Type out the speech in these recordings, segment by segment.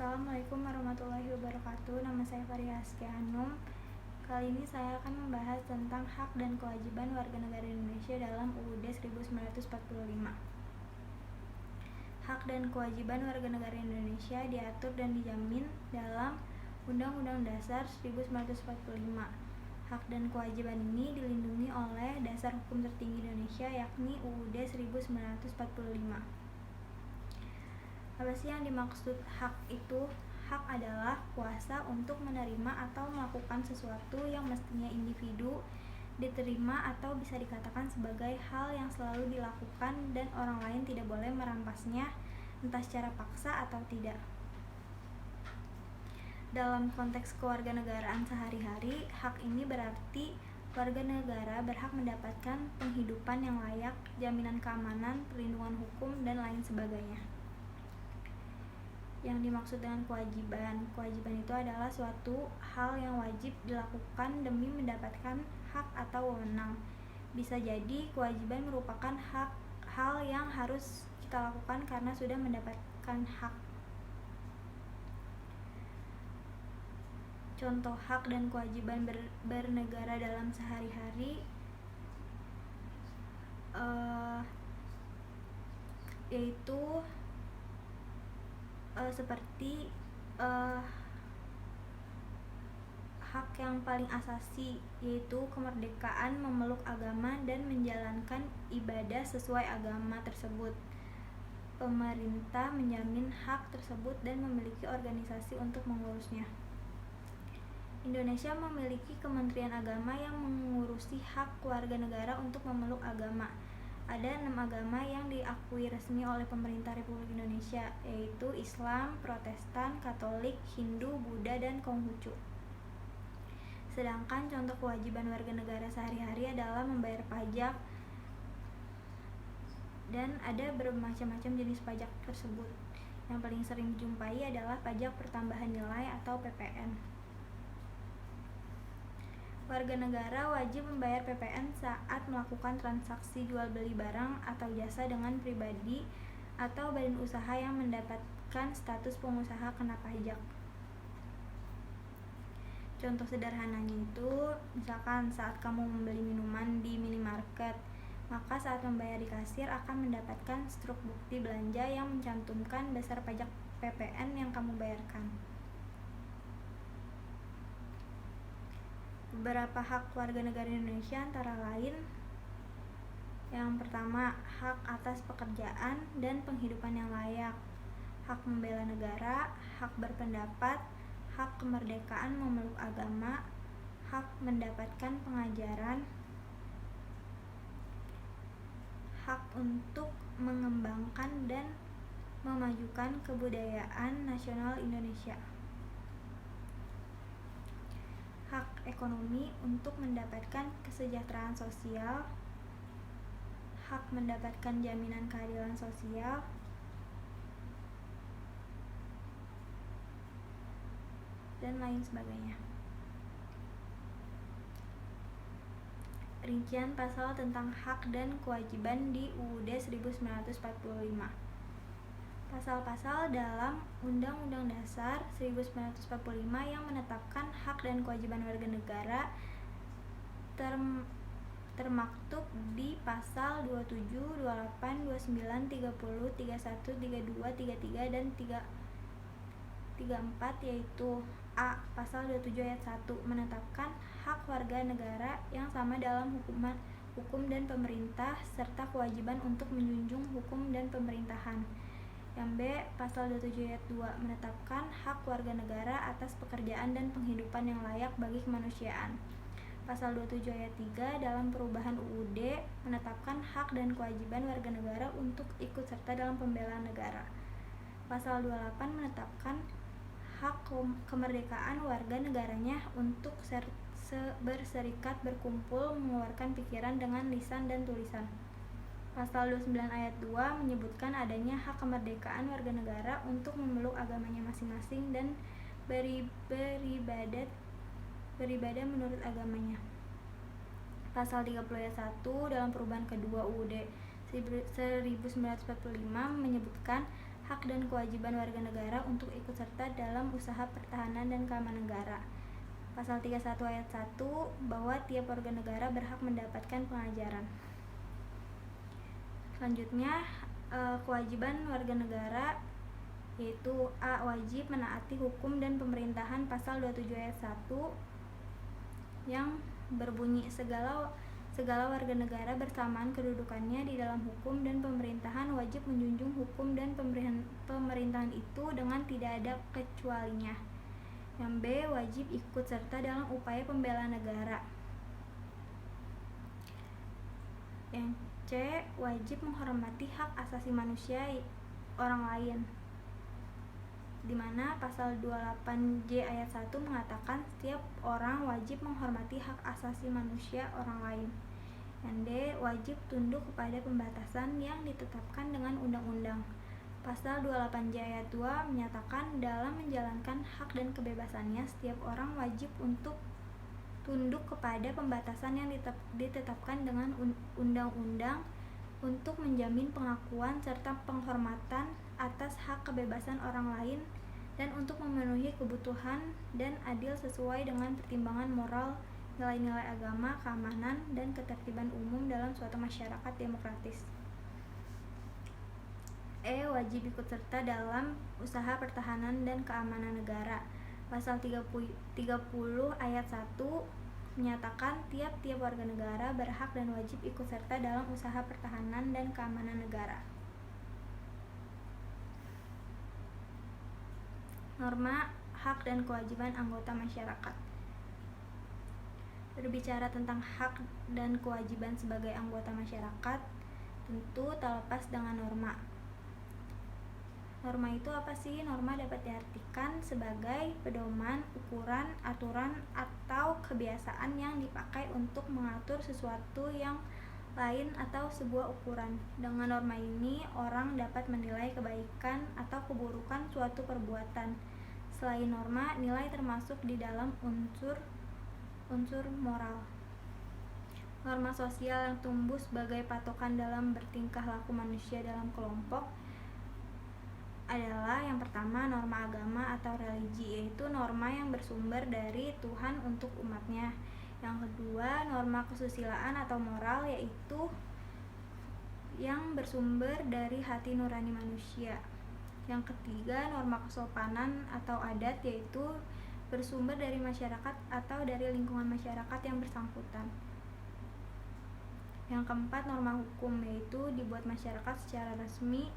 Assalamualaikum warahmatullahi wabarakatuh. Nama saya Faria Askia Hanum. Kali ini saya akan membahas tentang hak dan kewajiban warga negara Indonesia dalam UUD 1945. Hak dan kewajiban warga negara Indonesia diatur dan dijamin dalam Undang-Undang Dasar 1945. Hak dan kewajiban ini dilindungi oleh Dasar Hukum Tertinggi Indonesia, yakni UUD 1945. Apa sih yang dimaksud hak itu? Hak adalah kuasa untuk menerima atau melakukan sesuatu yang mestinya individu diterima atau bisa dikatakan sebagai hal yang selalu dilakukan dan orang lain tidak boleh merampasnya, entah secara paksa atau tidak. Dalam konteks kewarganegaraan sehari-hari, hak ini berarti warga negara berhak mendapatkan penghidupan yang layak, jaminan keamanan, perlindungan hukum, dan lain sebagainya. Yang dimaksud dengan kewajiban itu adalah suatu hal yang wajib dilakukan demi mendapatkan hak atau wewenang. Bisa jadi kewajiban merupakan hal yang harus kita lakukan karena sudah mendapatkan hak. Contoh hak dan kewajiban bernegara dalam sehari-hari yaitu seperti hak yang paling asasi, yaitu kemerdekaan memeluk agama dan menjalankan ibadah sesuai agama tersebut. Pemerintah menjamin hak tersebut dan memiliki organisasi untuk mengurusnya. Indonesia memiliki Kementerian Agama yang mengurusi hak warga negara untuk memeluk agama. Ada 6 agama yang diakui resmi oleh pemerintah Republik Indonesia, yaitu Islam, Protestan, Katolik, Hindu, Buddha, dan Konghucu. Sedangkan contoh kewajiban warga negara sehari-hari adalah membayar pajak, dan ada bermacam-macam jenis pajak tersebut. Yang paling sering dijumpai adalah pajak pertambahan nilai atau PPN. Warga negara wajib membayar PPN saat melakukan transaksi jual beli barang atau jasa dengan pribadi atau badan usaha yang mendapatkan status pengusaha kena pajak. Contoh sederhananya itu, misalkan saat kamu membeli minuman di minimarket, maka saat membayar di kasir akan mendapatkan struk bukti belanja yang mencantumkan dasar pajak PPN yang kamu bayarkan. Beberapa hak warga negara Indonesia antara lain: yang pertama, hak atas pekerjaan dan penghidupan yang layak, hak membela negara, hak berpendapat, hak kemerdekaan memeluk agama, hak mendapatkan pengajaran, hak untuk mengembangkan dan memajukan kebudayaan nasional Indonesia, hak ekonomi untuk mendapatkan kesejahteraan sosial, hak mendapatkan jaminan keadilan sosial, dan lain sebagainya. Rincian pasal tentang hak dan kewajiban di UUD 1945. Pasal-pasal dalam Undang-Undang Dasar 1945 yang menetapkan hak dan kewajiban warga negara termaktub di pasal 27, 28, 29, 30, 31, 32, 33, dan 34, yaitu A. Pasal 27 ayat 1 menetapkan hak warga negara yang sama dalam hukum dan pemerintah serta kewajiban untuk menjunjung hukum dan pemerintahan. Yang B. Pasal 27 ayat 2 menetapkan hak warga negara atas pekerjaan dan penghidupan yang layak bagi kemanusiaan. Pasal 27 ayat 3 dalam perubahan UUD menetapkan hak dan kewajiban warga negara untuk ikut serta dalam pembelaan negara. Pasal 28 menetapkan hak kemerdekaan warga negaranya untuk berserikat, berkumpul, mengeluarkan pikiran dengan lisan dan tulisan. Pasal 29 ayat 2 menyebutkan adanya hak kemerdekaan warga negara untuk memeluk agamanya masing-masing dan beribadah menurut agamanya. Pasal 30 ayat 1 dalam perubahan kedua UUD 1945 menyebutkan hak dan kewajiban warga negara untuk ikut serta dalam usaha pertahanan dan keamanan negara. Pasal 31 ayat 1 bahwa tiap warga negara berhak mendapatkan pengajaran. Selanjutnya, kewajiban warga negara yaitu A. Wajib menaati hukum dan pemerintahan pasal 27 ayat 1 yang berbunyi segala warga negara bersamaan kedudukannya di dalam hukum dan pemerintahan wajib menjunjung hukum dan pemerintahan itu dengan tidak ada kecualinya. Yang B. Wajib ikut serta dalam upaya pembelaan negara. Yang C. Wajib menghormati hak asasi manusia orang lain, di mana pasal 28J ayat 1 mengatakan setiap orang wajib menghormati hak asasi manusia orang lain. Yang D. Wajib tunduk kepada pembatasan yang ditetapkan dengan undang-undang. Pasal 28J ayat 2 menyatakan dalam menjalankan hak dan kebebasannya setiap orang wajib untuk tunduk kepada pembatasan yang ditetapkan dengan undang-undang untuk menjamin pengakuan serta penghormatan atas hak kebebasan orang lain dan untuk memenuhi kebutuhan dan adil sesuai dengan pertimbangan moral, nilai-nilai agama, keamanan, dan ketertiban umum dalam suatu masyarakat demokratis. E. Wajib ikut serta dalam usaha pertahanan dan keamanan negara. Pasal 30 ayat 1 menyatakan tiap-tiap warga negara berhak dan wajib ikut serta dalam usaha pertahanan dan keamanan negara. Norma hak dan kewajiban anggota masyarakat. Berbicara tentang hak dan kewajiban sebagai anggota masyarakat, tentu tak lepas dengan norma. Norma itu apa sih? Norma dapat diartikan sebagai pedoman, ukuran, aturan, atau kebiasaan yang dipakai untuk mengatur sesuatu yang lain atau sebuah ukuran. Dengan norma ini, orang dapat menilai kebaikan atau keburukan suatu perbuatan. Selain norma, nilai termasuk di dalam unsur moral. Norma sosial yang tumbuh sebagai patokan dalam bertingkah laku manusia dalam kelompok adalah yang pertama norma agama atau religi, yaitu norma yang bersumber dari Tuhan untuk umatnya. Yang kedua norma kesusilaan atau moral, yaitu yang bersumber dari hati nurani manusia. Yang ketiga norma kesopanan atau adat, yaitu bersumber dari masyarakat atau dari lingkungan masyarakat yang bersangkutan. Yang keempat norma hukum, yaitu dibuat masyarakat secara resmi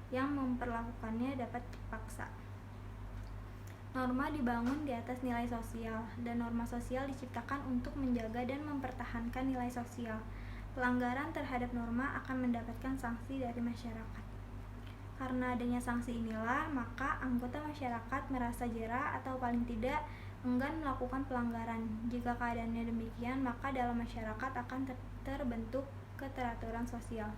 yang memperlakukannya dapat dipaksa. Norma dibangun di atas nilai sosial, dan norma sosial diciptakan untuk menjaga dan mempertahankan nilai sosial. Pelanggaran terhadap norma akan mendapatkan sanksi dari masyarakat. Karena adanya sanksi inilah, maka anggota masyarakat merasa jera atau paling tidak enggan melakukan pelanggaran. Jika keadaannya demikian, maka dalam masyarakat akan terbentuk keteraturan sosial.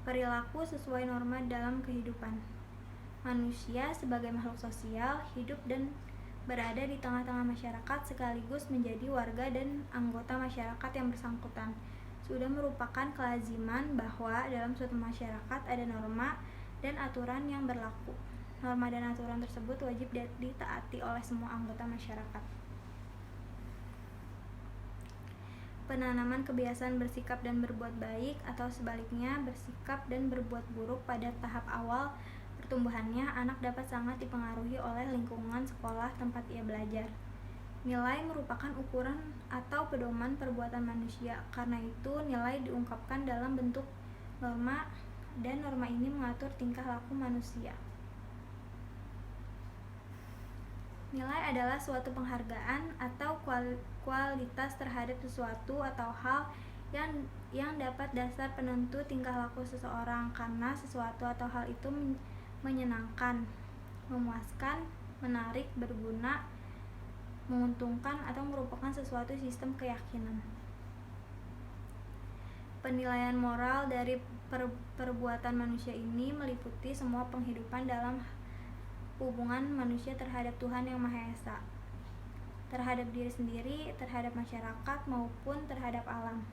Perilaku sesuai norma dalam kehidupan. Manusia sebagai makhluk sosial hidup dan berada di tengah-tengah masyarakat sekaligus menjadi warga dan anggota masyarakat yang bersangkutan. Sudah merupakan kelaziman bahwa dalam suatu masyarakat ada norma dan aturan yang berlaku. Norma dan aturan tersebut wajib ditaati oleh semua anggota masyarakat. Penanaman kebiasaan bersikap dan berbuat baik atau sebaliknya bersikap dan berbuat buruk pada tahap awal pertumbuhannya, anak dapat sangat dipengaruhi oleh lingkungan sekolah tempat ia belajar. Nilai merupakan ukuran atau pedoman perbuatan manusia. Karena itu, nilai diungkapkan dalam bentuk norma dan norma ini mengatur tingkah laku manusia. Nilai adalah suatu penghargaan atau kualitas terhadap sesuatu atau hal yang dapat dasar penentu tingkah laku seseorang, karena sesuatu atau hal itu menyenangkan, memuaskan, menarik, berguna, menguntungkan, atau merupakan sesuatu sistem keyakinan. Penilaian moral dari perbuatan manusia ini meliputi semua penghidupan dalam hubungan manusia terhadap Tuhan Yang Maha Esa, terhadap diri sendiri, terhadap masyarakat, maupun terhadap alam.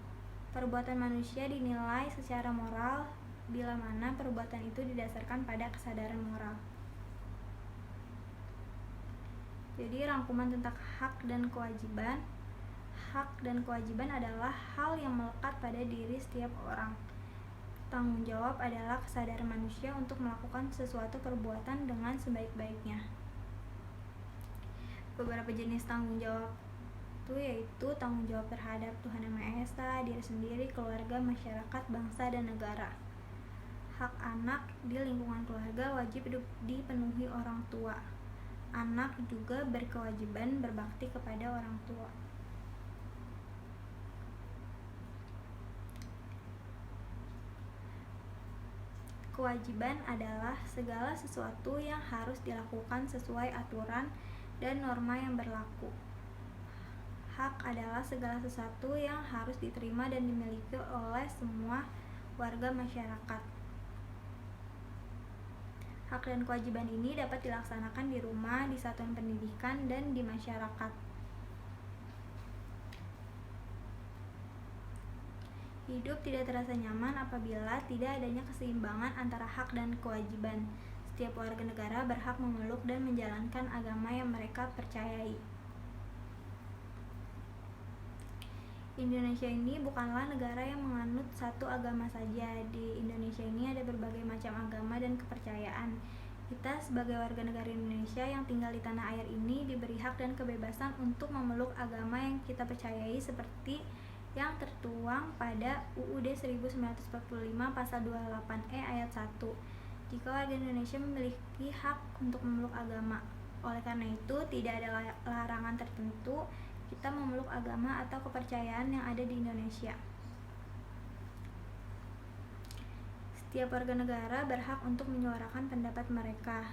Perbuatan manusia dinilai secara moral bila mana perbuatan itu didasarkan pada kesadaran moral. Jadi rangkuman tentang hak dan kewajiban. Hak dan kewajiban adalah hal yang melekat pada diri setiap orang. Tanggung jawab adalah kesadaran manusia untuk melakukan sesuatu perbuatan dengan sebaik-baiknya. Beberapa jenis tanggung jawab itu yaitu tanggung jawab terhadap Tuhan Yang Maha Esa, diri sendiri, keluarga, masyarakat, bangsa, dan negara. Hak anak di lingkungan keluarga wajib dipenuhi orang tua. Anak juga berkewajiban berbakti kepada orang tua. Kewajiban adalah segala sesuatu yang harus dilakukan sesuai aturan dan norma yang berlaku. Hak adalah segala sesuatu yang harus diterima dan dimiliki oleh semua warga masyarakat. Hak dan kewajiban ini dapat dilaksanakan di rumah, di satuan pendidikan, dan di masyarakat. Hidup tidak terasa nyaman apabila tidak adanya keseimbangan antara hak dan kewajiban. Setiap warga negara berhak memeluk dan menjalankan agama yang mereka percayai. Indonesia ini bukanlah negara yang menganut satu agama saja. Di Indonesia ini ada berbagai macam agama dan kepercayaan. Kita sebagai warga negara Indonesia yang tinggal di tanah air ini diberi hak dan kebebasan untuk memeluk agama yang kita percayai seperti yang tertuang pada UUD 1945 pasal 28E ayat 1. Jika warga Indonesia memiliki hak untuk memeluk agama. Oleh karena itu, tidak ada larangan tertentu kita memeluk agama atau kepercayaan yang ada di Indonesia. Setiap warga negara berhak untuk menyuarakan pendapat mereka.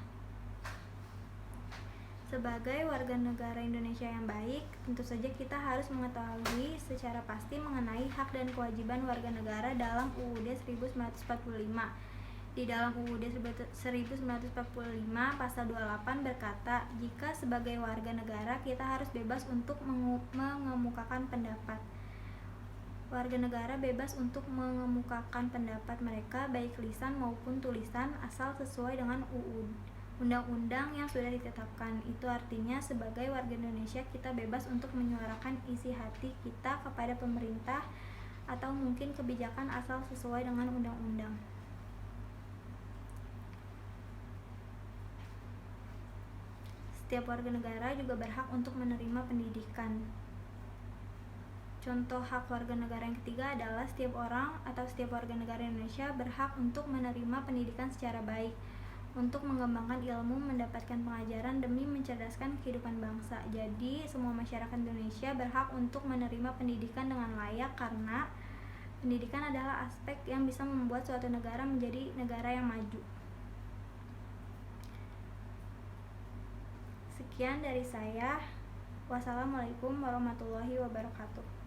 Sebagai warga negara Indonesia yang baik, tentu saja kita harus mengetahui secara pasti mengenai hak dan kewajiban warga negara dalam UUD 1945. Di dalam UUD 1945 pasal 28 berkata, jika sebagai warga negara kita harus bebas untuk mengemukakan pendapat. Warga negara bebas untuk mengemukakan pendapat mereka baik lisan maupun tulisan asal sesuai dengan undang-undang yang sudah ditetapkan. Itu artinya sebagai warga Indonesia kita bebas untuk menyuarakan isi hati kita kepada pemerintah atau mungkin kebijakan asal sesuai dengan undang-undang. Setiap warga negara juga berhak untuk menerima pendidikan. Contoh hak warga negara yang ketiga adalah setiap orang atau setiap warga negara Indonesia berhak untuk menerima pendidikan secara baik, untuk mengembangkan ilmu, mendapatkan pengajaran demi mencerdaskan kehidupan bangsa. Jadi, semua masyarakat Indonesia berhak untuk menerima pendidikan dengan layak karena pendidikan adalah aspek yang bisa membuat suatu negara menjadi negara yang maju. Sekian dari saya. Wassalamualaikum warahmatullahi wabarakatuh.